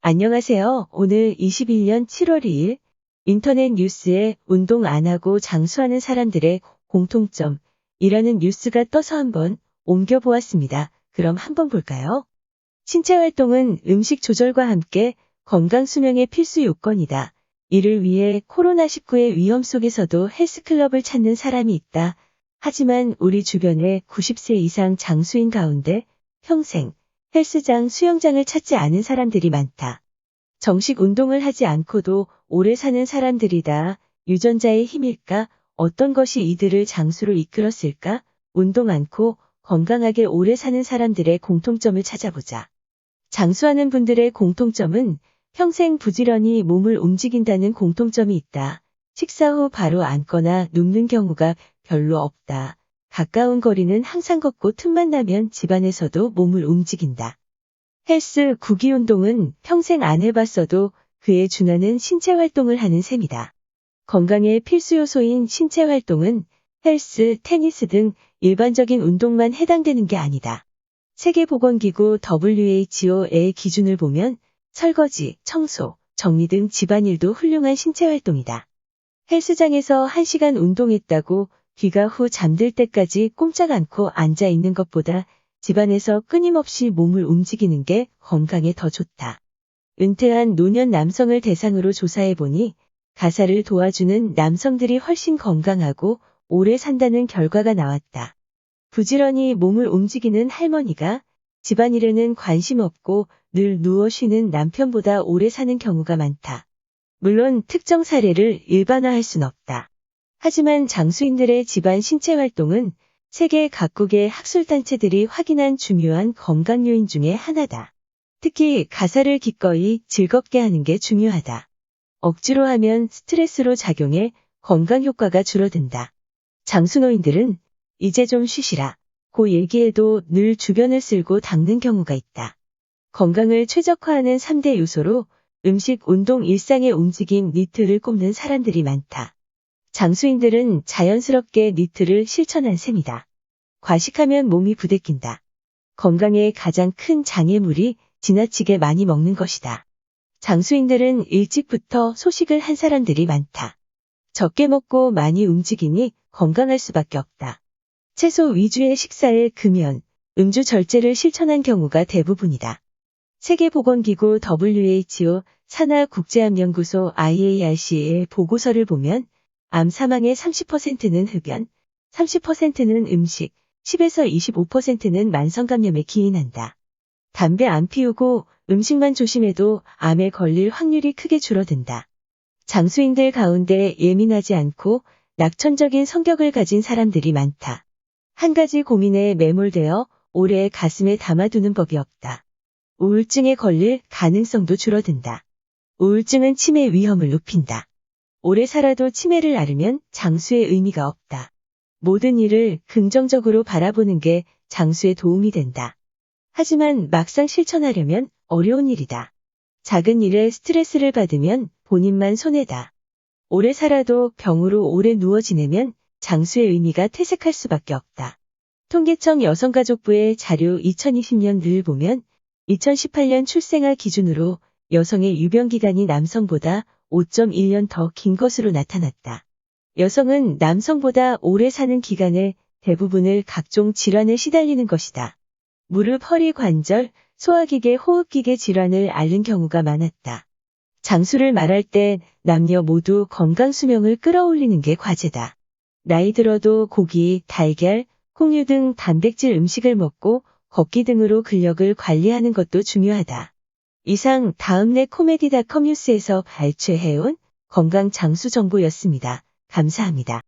안녕하세요. 오늘 21년 7월 2일 인터넷 뉴스에 운동 안 하고 장수하는 사람들의 공통점이라는 뉴스가 떠서 한번 옮겨보았습니다. 그럼 한번 볼까요? 신체 활동은 음식 조절과 함께 건강 수명의 필수 요건이다. 이를 위해 코로나19의 위험 속에서도 헬스클럽을 찾는 사람이 있다. 하지만 우리 주변에 90세 이상 장수인 가운데 평생 헬스장, 수영장을 찾지 않은 사람들이 많다. 정식 운동을 하지 않고도 오래 사는 사람들이다. 유전자의 힘일까? 어떤 것이 이들을 장수로 이끌었을까? 운동 않고 건강하게 오래 사는 사람들의 공통점을 찾아보자. 장수하는 분들의 공통점은 평생 부지런히 몸을 움직인다는 공통점이 있다. 식사 후 바로 앉거나 눕는 경우가 별로 없다. 가까운 거리는 항상 걷고 틈만 나면 집안에서도 몸을 움직인다. 헬스, 구기 운동은 평생 안 해봤어도 그에 준하는 신체 활동을 하는 셈이다. 건강의 필수 요소인 신체 활동은 헬스, 테니스 등 일반적인 운동만 해당되는 게 아니다. 세계보건기구 WHO의 기준을 보면 설거지, 청소, 정리 등 집안일도 훌륭한 신체 활동이다. 헬스장에서 1시간 운동했다고 귀가 후 잠들 때까지 꼼짝 않고 앉아 있는 것보다 집안에서 끊임없이 몸을 움직이는 게 건강에 더 좋다. 은퇴한 노년 남성을 대상으로 조사해보니 가사를 도와주는 남성들이 훨씬 건강하고 오래 산다는 결과가 나왔다. 부지런히 몸을 움직이는 할머니가 집안일에는 관심 없고 늘 누워 쉬는 남편보다 오래 사는 경우가 많다. 물론 특정 사례를 일반화할 순 없다. 하지만 장수인들의 집안 신체 활동은 세계 각국의 학술단체들이 확인한 중요한 건강 요인 중에 하나다. 특히 가사를 기꺼이 즐겁게 하는 게 중요하다. 억지로 하면 스트레스로 작용해 건강 효과가 줄어든다. 장수노인들은 이제 좀 쉬시라 고 얘기해도 늘 주변을 쓸고 닦는 경우가 있다. 건강을 최적화하는 3대 요소로 음식, 운동, 일상의 움직임, 니트를 꼽는 사람들이 많다. 장수인들은 자연스럽게 니트를 실천한 셈이다. 과식하면 몸이 부대낀다. 건강에 가장 큰 장애물이 지나치게 많이 먹는 것이다. 장수인들은 일찍부터 소식을 한 사람들이 많다. 적게 먹고 많이 움직이니 건강할 수밖에 없다. 채소 위주의 식사에 금연, 음주 절제를 실천한 경우가 대부분이다. 세계보건기구 WHO, 산하국제암연구소 IARC의 보고서를 보면 암 사망의 30%는 흡연, 30%는 음식, 10에서 25%는 만성감염에 기인한다. 담배 안 피우고 음식만 조심해도 암에 걸릴 확률이 크게 줄어든다. 장수인들 가운데 예민하지 않고 낙천적인 성격을 가진 사람들이 많다. 한 가지 고민에 매몰되어 오래 가슴에 담아두는 법이 없다. 우울증에 걸릴 가능성도 줄어든다. 우울증은 치매 위험을 높인다. 오래 살아도 치매를 앓으면 장수의 의미가 없다. 모든 일을 긍정적으로 바라보는 게 장수에 도움이 된다. 하지만 막상 실천하려면 어려운 일이다. 작은 일에 스트레스를 받으면 본인만 손해다. 오래 살아도 병으로 오래 누워 지내면 장수의 의미가 퇴색할 수밖에 없다. 통계청 여성가족부의 자료 2020년을 보면 2018년 출생아 기준으로 여성의 유병기간이 남성보다 5.1년 더 긴 것으로 나타났다. 여성은 남성보다 오래 사는 기간의 대부분을 각종 질환에 시달리는 것이다. 무릎, 허리, 관절, 소화기계, 호흡기계 질환을 앓는 경우가 많았다. 장수를 말할 때 남녀 모두 건강 수명을 끌어올리는 게 과제다. 나이 들어도 고기, 달걀, 콩류 등 단백질 음식을 먹고 걷기 등으로 근력을 관리하는 것도 중요하다. 이상 다음내 코미디닷컴 뉴스에서 발췌해온 건강 장수 정보였습니다. 감사합니다.